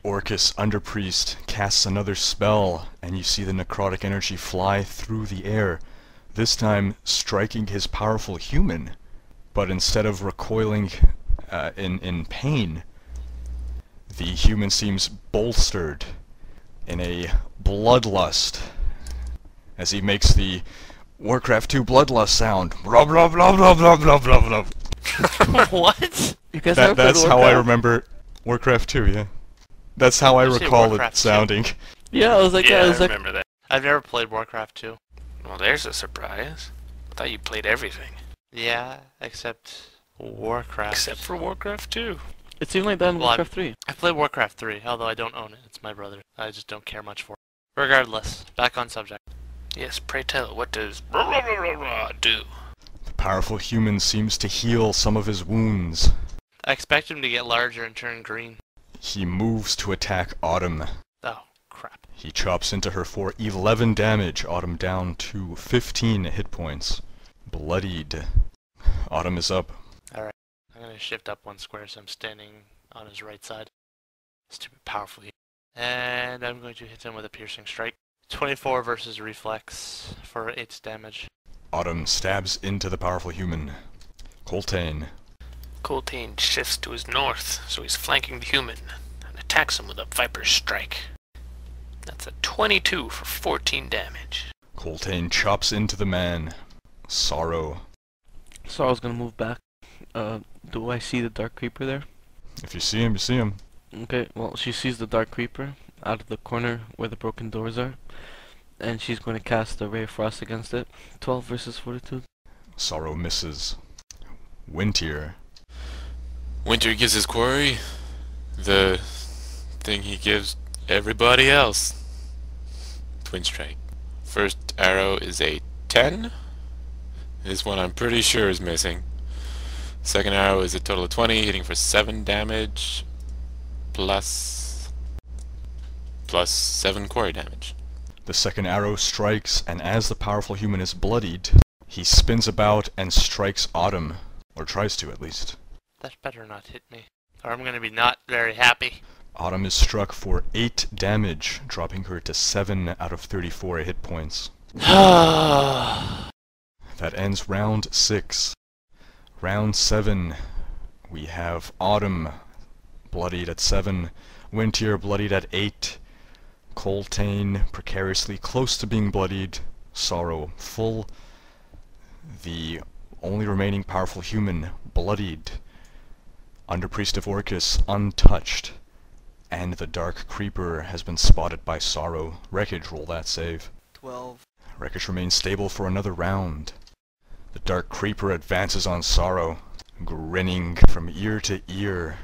Orcus Underpriest casts another spell, and you see the necrotic energy fly through the air, this time striking his powerful human. But instead of recoiling in pain, the human seems bolstered in a bloodlust as he makes the Warcraft 2 bloodlust sound. Blah blah blah blah blah blah blah blah. What? That's how I remember Warcraft 2, yeah. That's how I recall it sounding. Yeah, I was like, yeah, I remember that. I've never played Warcraft 2. Well, there's a surprise. I thought you played everything. Yeah, except Warcraft. Except for Warcraft 2. It seemed like that in Warcraft 3. I played Warcraft 3, although I don't own it. It's my brother. I just don't care much for it. Regardless, back on subject. Yes, pray tell, what does do? The powerful human seems to heal some of his wounds. I expect him to get larger and turn green. He moves to attack Autumn. Oh, crap. He chops into her for 11 damage, Autumn down to 15 hit points. Bloodied. Autumn is up. Alright, I'm gonna shift up one square so I'm standing on his right side. Stupid powerful human. And I'm going to hit him with a piercing strike. 24 versus reflex for 8 damage. Autumn stabs into the powerful human. Coltaine. Coltaine shifts to his north, so he's flanking the human, and attacks him with a Viper's Strike. That's a 22 for 14 damage. Coltaine chops into the man. Sorrow. Sorrow's gonna move back. Do I see the Dark Creeper there? If you see him, you see him. Okay, well, she sees the Dark Creeper out of the corner where the broken doors are, and she's going to cast a Ray of Frost against it. 12 versus Fortitude. Sorrow misses. Wintier. Winter gives his quarry the thing he gives everybody else. Twin Strike. First arrow is a 10. This one I'm pretty sure is missing. Second arrow is a total of 20, hitting for 7 damage, plus 7 quarry damage. The second arrow strikes, and as the powerful human is bloodied, he spins about and strikes Autumn. Or tries to, at least. That better not hit me, or I'm gonna be not very happy. Autumn is struck for 8 damage, dropping her to 7 out of 34 hit points. That ends round 6. Round 7, we have Autumn bloodied at 7, Wintier bloodied at 8, Coltaine precariously close to being bloodied, Sorrow full, the only remaining powerful human bloodied, Underpriest of Orcus untouched, and the Dark Creeper has been spotted by Sorrow. Rekoj, roll that save. 12. Rekoj remains stable for another round. The Dark Creeper advances on Sorrow, grinning from ear to ear.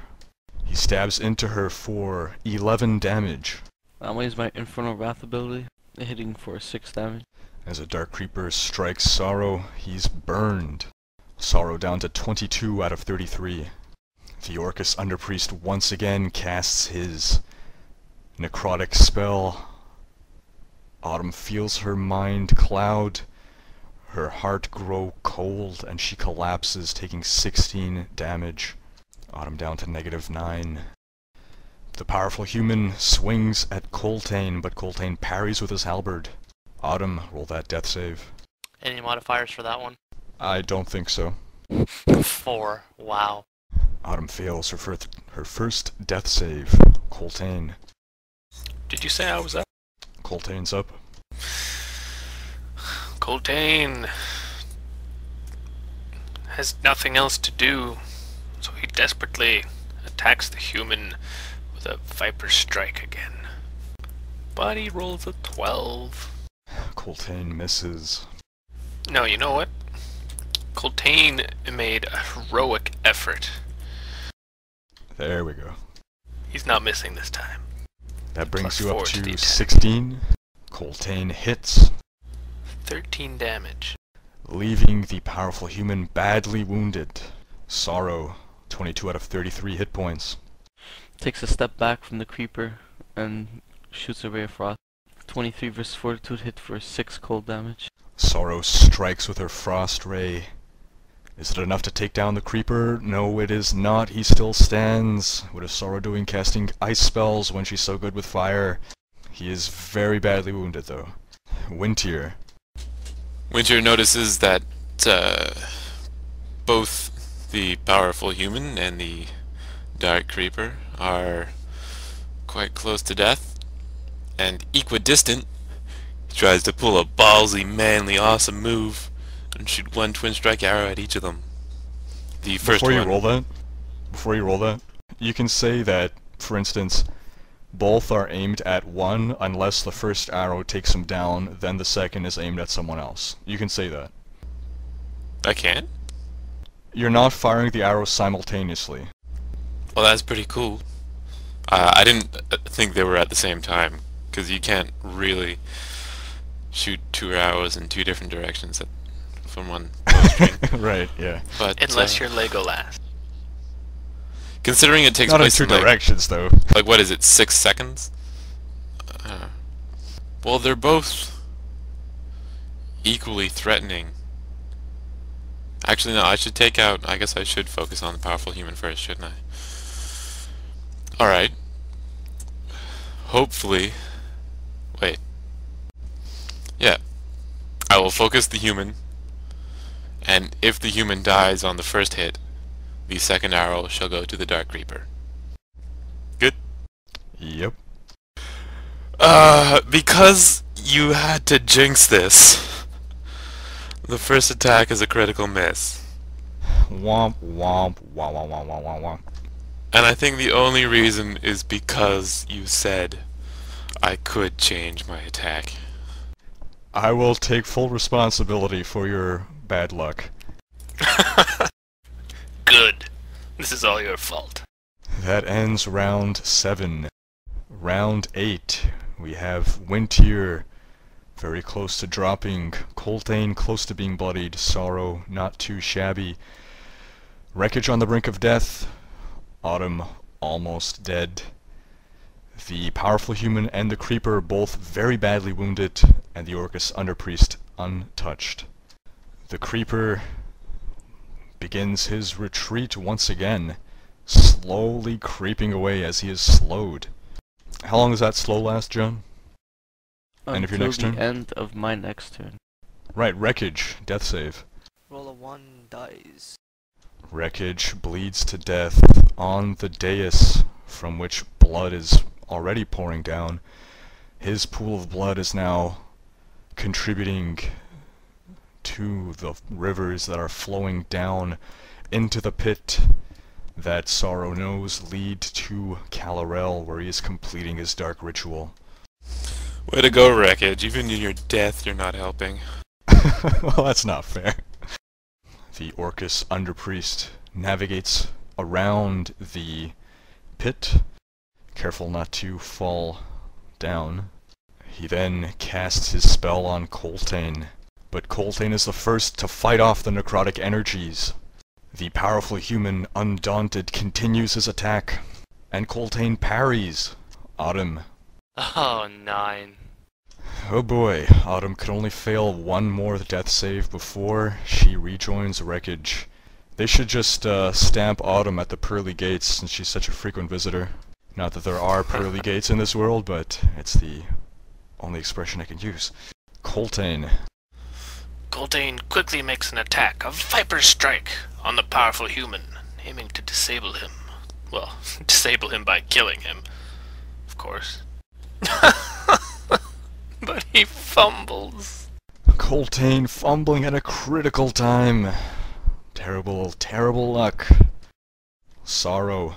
He stabs into her for 11 damage. I'm gonna use my Infernal Wrath ability, hitting for 6 damage. As a Dark Creeper strikes Sorrow, he's burned. Sorrow down to 22 out of 33. The Orcus Underpriest once again casts his necrotic spell. Autumn feels her mind cloud, her heart grow cold, and she collapses, taking 16 damage. Autumn down to -9. The powerful human swings at Coltaine, but Coltaine parries with his halberd. Autumn, roll that death save. Any modifiers for that one? I don't think so. 4. Wow. Autumn fails her first death save. Coltaine. Did you say I was up? Coltaine's up. Coltaine has nothing else to do, so he desperately attacks the human with a Viper's Strike again. But he rolls a 12. Coltaine misses. No, you know what? Coltaine made a heroic effort. There we go. He's not missing this time. That brings Plus you up 4 to the to attack. 16. Coltaine hits, 13 damage. leaving the powerful human badly wounded. Sorrow, 22 out of 33 hit points. Takes a step back from the Creeper and shoots a Ray of Frost. 23 versus Fortitude, hit for 6 cold damage. Sorrow strikes with her frost ray, Is it enough to take down the creeper? No, it is not. He still stands. What is Sorrow doing casting ice spells when she's so good with fire? He is very badly wounded, though. Wintier. Winter notices that both the powerful human and the dark creeper are quite close to death, and equidistant. He tries to pull a ballsy, manly, awesome move and shoot one twin strike arrow at each of them. The first Before you one. roll that, you can say that, for instance, both are aimed at one unless the first arrow takes him down, then the second is aimed at someone else. You can say that. I can? You're not firing the arrows simultaneously. Well, that's pretty cool. I didn't think they were at the same time, because you can't really shoot two arrows in two different directions from one bowstring. Right, yeah. But Unless you're Legolas. considering it takes Not in place two in directions, though. like what is it, 6 seconds? Well, they're both equally threatening. Actually, no, I guess I should focus on the powerful human first, shouldn't I? Alright. Hopefully... Wait. Yeah. I will focus the human, and if the human dies on the first hit, the second arrow shall go to the Dark Creeper. Good? Yep. Because you had to jinx this, the first attack is a critical miss. Womp womp womp womp womp womp womp womp. And I think the only reason is because you said I could change my attack. I will take full responsibility for your bad luck. Good. This is all your fault. That ends round 7. Round 8. We have Wintier very close to dropping, Coltaine close to being bloodied, Sorrow not too shabby, Rekoj on the brink of death, Autumn almost dead, the powerful human and the creeper both very badly wounded, and the Orcus Underpriest untouched. The creeper begins his retreat once again, slowly creeping away as he is slowed. How long does that slow last, John? End of your next Until turn? the end of my next turn. Right, Rekoj, death save. Roll a 1 dice. Rekoj bleeds to death on the dais, from which blood is already pouring down. His pool of blood is now contributing to the rivers that are flowing down into the pit that Sorrow knows lead to Kalarel, where he is completing his dark ritual. Way to go, Rekoj. Even in your death, you're not helping. Well, that's not fair. The Orcus Underpriest navigates around the pit, careful not to fall down. He then casts his spell on Coltaine, but Coltaine is the first to fight off the necrotic energies. The powerful human, undaunted, continues his attack, and Coltaine parries. Autumn. Oh, 9. Oh boy, Autumn could only fail one more death save before she rejoins Rekoj. They should just stamp Autumn at the pearly gates since she's such a frequent visitor. Not that there are pearly gates in this world, but it's the only expression I can use. Coltaine. Coltaine quickly makes an attack, a Viper Strike, on the powerful human, aiming to disable him. Well, disable him by killing him, of course. But he fumbles. Coltaine fumbling at a critical time. Terrible, terrible luck. Sorrow.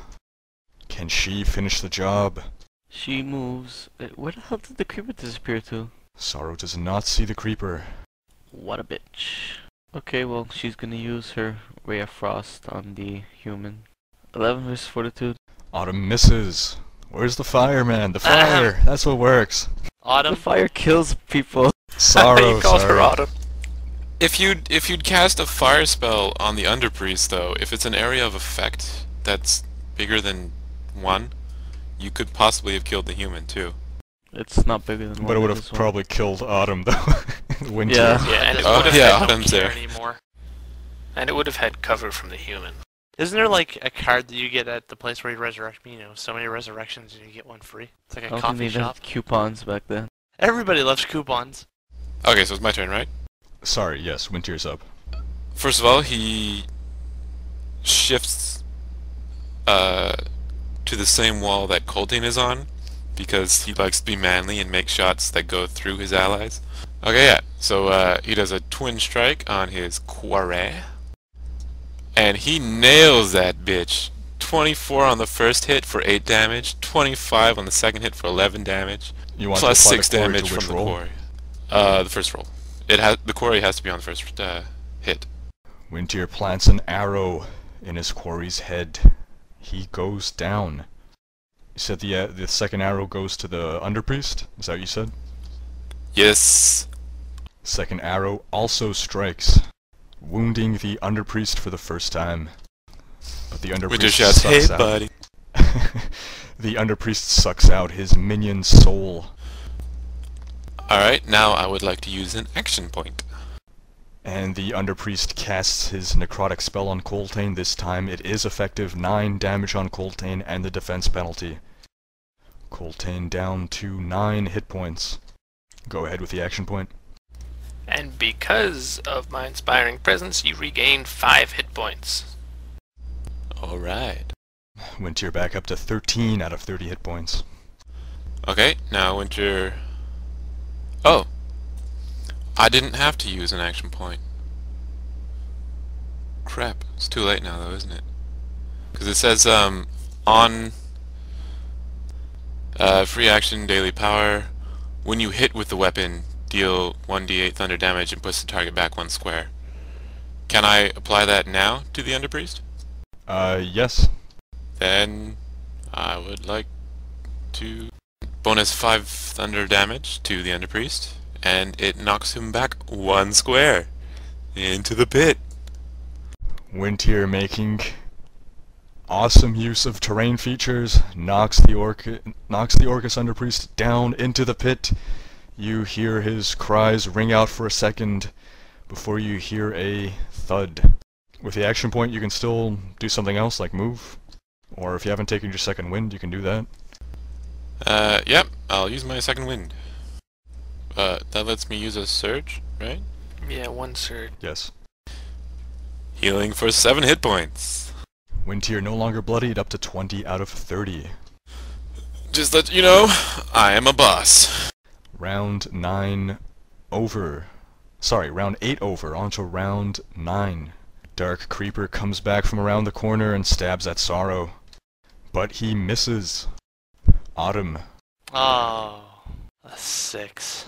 Can she finish the job? She moves. Where the hell did the creeper disappear to? Sorrow does not see the creeper. What a bitch. Okay, well, she's gonna use her Ray of Frost on the human. 11 versus Fortitude. Autumn misses. Where's the fire, man? The fire! That's what works. Autumn. The fire kills people. Sorrow, He calls her sorry. Autumn. If you'd cast a fire spell on the Underpriest, though, if it's an area of effect that's bigger than 1, you could possibly have killed the human too. It's not bigger than one. But it would it have is one. probably killed Autumn, though. Winter. Yeah. Yeah, and it Oh, would have yeah, been Autumn's Don't care there. anymore. And it would have had cover from the human. Isn't there like a card that you get at the place where you resurrect me? You know, so many resurrections and you get one free. It's like I a don't coffee think they shop. had coupons back then. Everybody loves coupons. Okay, so it's my turn, right? Sorry, yes, Wintier's up. First of all, he shifts to the same wall that Coltaine is on, because he likes to be manly and make shots that go through his allies. Okay, yeah, so he does a twin strike on his quarry, and he nails that bitch. 24 on the first hit for 8 damage, 25 on the second hit for 11 damage, You want plus to apply 6 the quarry damage to which from the roll? quarry. The first roll. The quarry has to be on the first hit. Wintier plants an arrow in his quarry's head. He goes down. You said the second arrow goes to the underpriest? Is that what you said? Yes. Second arrow also strikes, wounding the underpriest for the first time. But the Winter underpriest shouts, "Hey, sucks out. buddy." The underpriest sucks out his minion's soul. Alright, now I would like to use an action point. And the underpriest casts his necrotic spell on Coltaine. This time it is effective, 9 damage on Coltaine and the defense penalty. Coltaine down to 9 hit points. Go ahead with the action point. And because of my inspiring presence, you regain 5 hit points. Alright. Wintier back up to 13 out of 30 hit points. Okay, now Winter... Oh! I didn't have to use an action point. Crap, it's too late now though, isn't it? Because it says, on... free action, daily power, when you hit with the weapon, deal 1d8 thunder damage and push the target back 1 square. Can I apply that now to the underpriest? Yes. Then I would like to bonus 5 thunder damage to the underpriest, and it knocks him back 1 square into the pit. Wintier making awesome use of terrain features, knocks the Orcus underpriest down into the pit. You hear his cries ring out for a second before you hear a thud. With the action point you can still do something else like move, or if you haven't taken your second wind you can do that. Yep, I'll use my second wind. That lets me use a surge, right? Yeah, 1 surge. Yes. Healing for 7 hit points. Wintier no longer bloodied, up to 20 out of 30. Just let you know, I am a boss. Round 9 over. Sorry, round 8 over, onto round 9. Dark Creeper comes back from around the corner and stabs at Sorrow. But he misses. Autumn. Oh, a 6.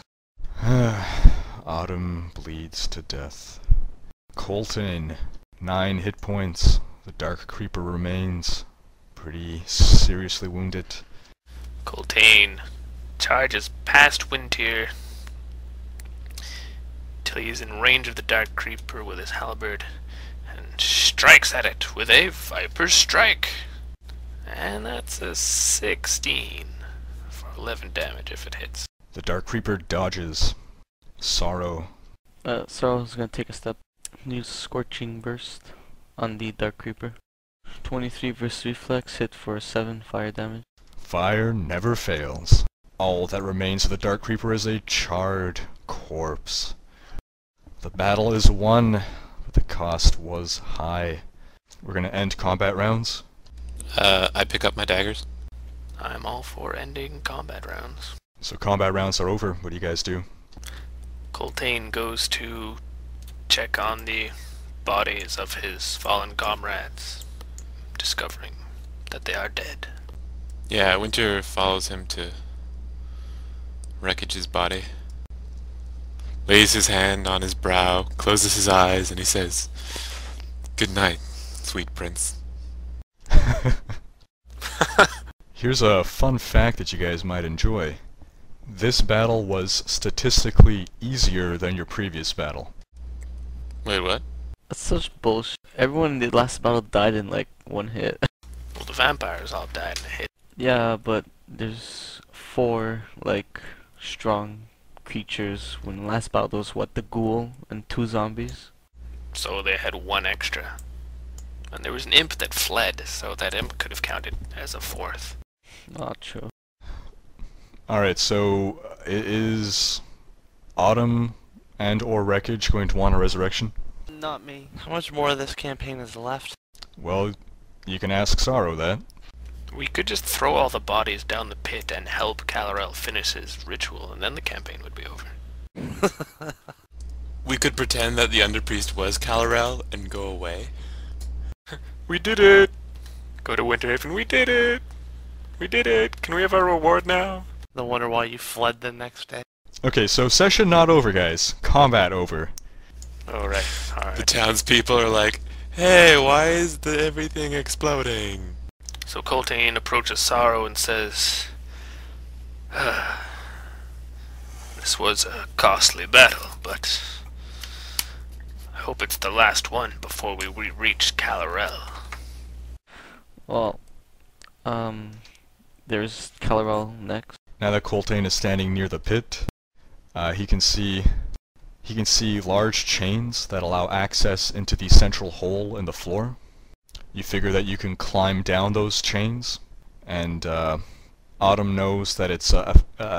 Autumn bleeds to death. Coltaine, 9 hit points. The Dark Creeper remains pretty seriously wounded. Coltaine charges past Wintier till he is in range of the Dark Creeper with his halberd and strikes at it with a Viper Strike. And that's a 16 for 11 damage if it hits. The Dark Creeper dodges. Sorrow. Sorrow's gonna take a step. Use Scorching Burst on the Dark Creeper. 23 versus Reflex, hit for 7 fire damage. Fire never fails. All that remains of the Dark Creeper is a charred corpse. The battle is won, but the cost was high. We're gonna end combat rounds. I pick up my daggers. I'm all for ending combat rounds. So combat rounds are over. What do you guys do? Coltaine goes to check on the bodies of his fallen comrades, discovering that they are dead. Yeah, Winter follows him to Rekoch's body, lays his hand on his brow, closes his eyes, and he says, "Good night, sweet prince." Here's a fun fact that you guys might enjoy. This battle was statistically easier than your previous battle. Wait, what? That's such bullshit. Everyone in the last battle died in like 1 hit. Well, the vampires all died in a hit. Yeah, but there's 4 like strong creatures. When the last battle there was what, the ghoul and 2 zombies. so they had 1 extra. And there was an imp that fled, so that imp could have counted as a 4th. Not true. Alright, so is Autumn and or Rekoj going to want a resurrection? Not me. How much more of this campaign is left? Well, you can ask Sorrow that. We could just throw all the bodies down the pit and help Kalarel finish his ritual, and then the campaign would be over. We could pretend that the Underpriest was Kalarel and go away. We did it! Go to Winterhaven, we did it! We did it! Can we have our reward now? No wonder why you fled the next day. Okay, so session not over, guys. Combat over. Alright, The alright. townspeople are like, hey, why is everything exploding? So Coltaine approaches Sorrow and says, this was a costly battle, but I hope it's the last one before we reach Kalarel. Well, there's Kalarel next. Now that Coltaine is standing near the pit, he can see large chains that allow access into the central hole in the floor. You figure that you can climb down those chains, and Autumn knows that it's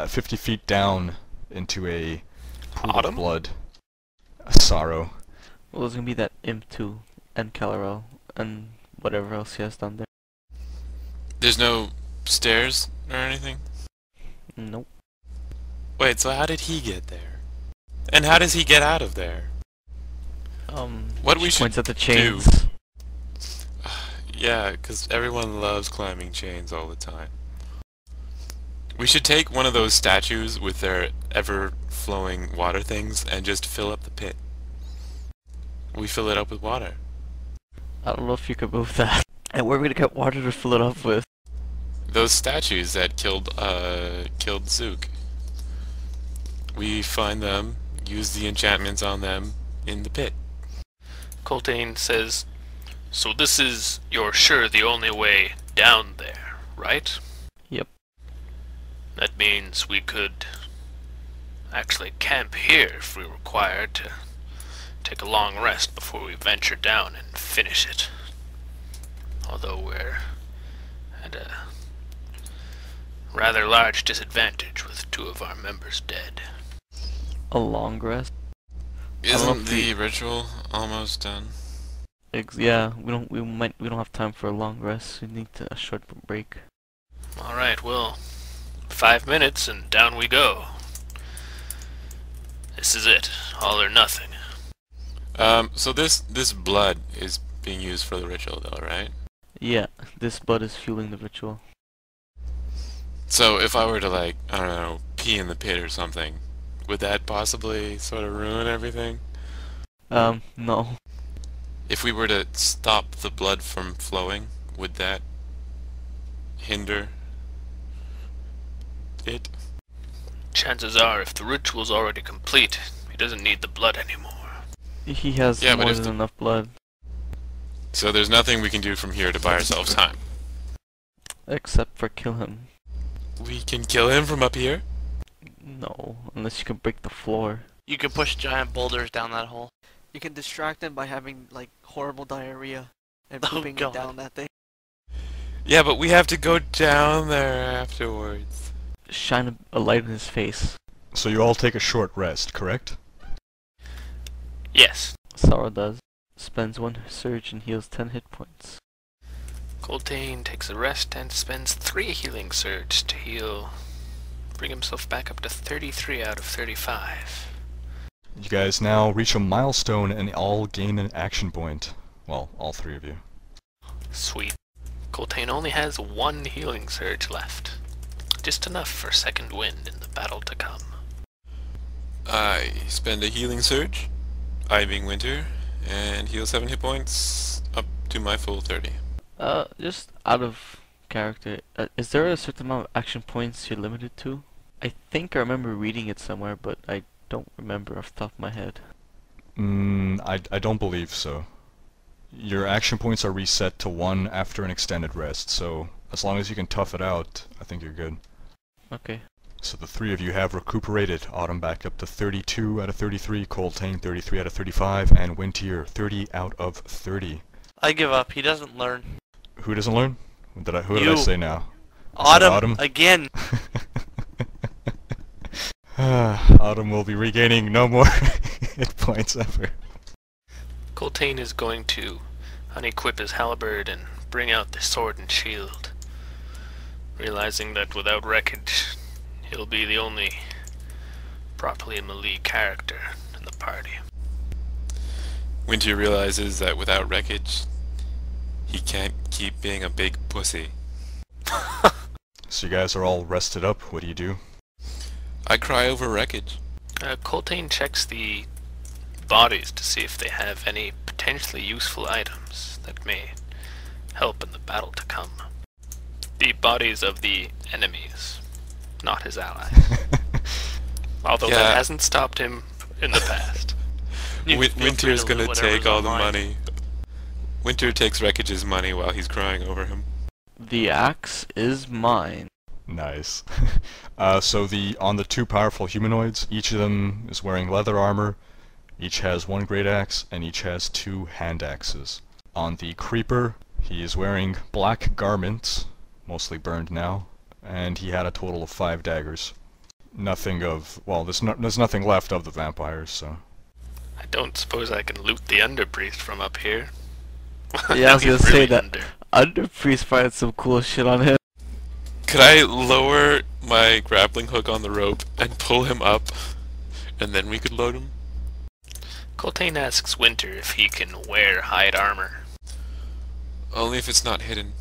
50 feet down into a pool Autumn? of blood. Sorrow. Well, there's gonna be that imp too, and Kalarel, and whatever else he has down there. There's no stairs or anything? Nope. Wait, so how did he get there? And how does he get out of there? What we she should points at the do- chains. Yeah, because everyone loves climbing chains all the time. We should take one of those statues with their ever-flowing water things and just fill up the pit. We fill it up with water. I don't know if you could move that. And where are we gonna get water to fill it up with? Those statues that killed Zook. We find them, use the enchantments on them in the pit. Coltaine says, so this is, you're sure, the only way down there, right? Yep. That means we could actually camp here if we required to take a long rest before we venture down and finish it. Although we're at a rather large disadvantage with 2 of our members dead. A long rest. don't know Isn't if the ritual almost done? Yeah, we don't have time for a long rest. We need a short break. Alright, well, 5 minutes and down we go. This is it, all or nothing. So this blood is being used for the ritual though, right? Yeah, this blood is fueling the ritual. So if I were to, like, I don't know, pee in the pit or something, would that possibly sort of ruin everything? No. If we were to stop the blood from flowing, would that hinder it? Chances are, if the ritual's already complete, he doesn't need the blood anymore. He has Yeah, but more if than the- enough blood. So there's nothing we can do from here to buy ourselves time. Except for kill him. We can kill him from up here? No, unless you can break the floor. You could push giant boulders down that hole. You can distract him by having like horrible diarrhea and Oh, pooping God. down that thing. Yeah, but we have to go down there afterwards. Shine a light in his face. So you all take a short rest, correct? Yes. Sorrow does. Spends 1 surge and heals 10 hit points. Coltaine takes a rest and spends 3 healing surge to heal, bring himself back up to 33 out of 35. You guys now reach a milestone and all gain an action point. Well, all 3 of you. Sweet. Coltaine only has 1 healing surge left. Just enough for second wind in the battle to come. I spend a healing surge, I being Winter, and heal 7 hit points up to my full 30. Just out of character, is there a certain amount of action points you're limited to? I think I remember reading it somewhere, but I don't remember off the top of my head. I don't believe so. Your action points are reset to 1 after an extended rest, so as long as you can tough it out, I think you're good. Okay. So the three of you have recuperated. Autumn back up to 32 out of 33, Coltaine 33 out of 35, and Wintier 30 out of 30. I give up. He doesn't learn. Who doesn't learn? Who did I say now? Autumn again. Autumn will be regaining no more hit points ever. Coltaine is going to unequip his halberd and bring out the sword and shield, realizing that without Rekoj, he'll be the only properly melee character in the party. Winter realizes that without Rekoj, he can't keep being a big pussy. So you guys are all rested up. What do you do? I cry over Rekoj. Coltaine checks the bodies to see if they have any potentially useful items that may help in the battle to come. The bodies of the enemies, not his allies. Although that hasn't stopped him in the past. Winter's gonna take all the money. Winter takes Rekoj's money while he's crying over him. The axe is mine. Nice. So on the two powerful humanoids, each of them is wearing leather armor, each has one great axe, and each has two hand axes. On the creeper, he is wearing black garments, mostly burned now, and he had a total of 5 daggers. Nothing of, well, there's nothing left of the vampires, so. I don't suppose I can loot the underpriest from up here. Yeah, I was gonna say that. Under. Underpriest fired some cool shit on him. Could I lower my grappling hook on the rope and pull him up, and then we could load him? Coltaine asks Winter if he can wear hide armor. Only if it's not hidden.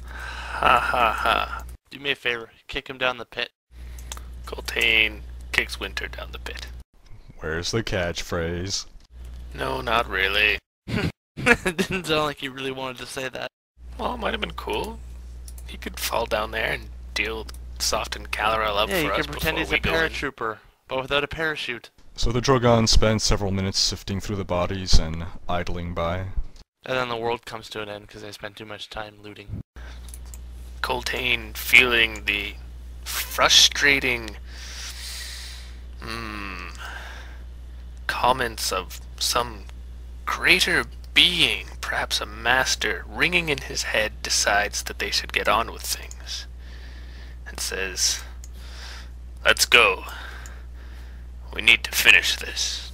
Ha ha ha. Do me a favor. Kick him down the pit. Coltaine kicks Winter down the pit. Where's the catchphrase? No, not really. It didn't sound like he really wanted to say that. Well, it might have been cool. He could fall down there and deal soften Kalarel up Yeah, for you us can pretend before he's we a go in. paratrooper, but without a parachute. So the Drogans spend several minutes sifting through the bodies and idling by. And then the world comes to an end because they spent too much time looting. Coltaine feeling the frustrating comments of some greater being, perhaps a master, ringing in his head, decides that they should get on with things and says, "Let's go. We need to finish this."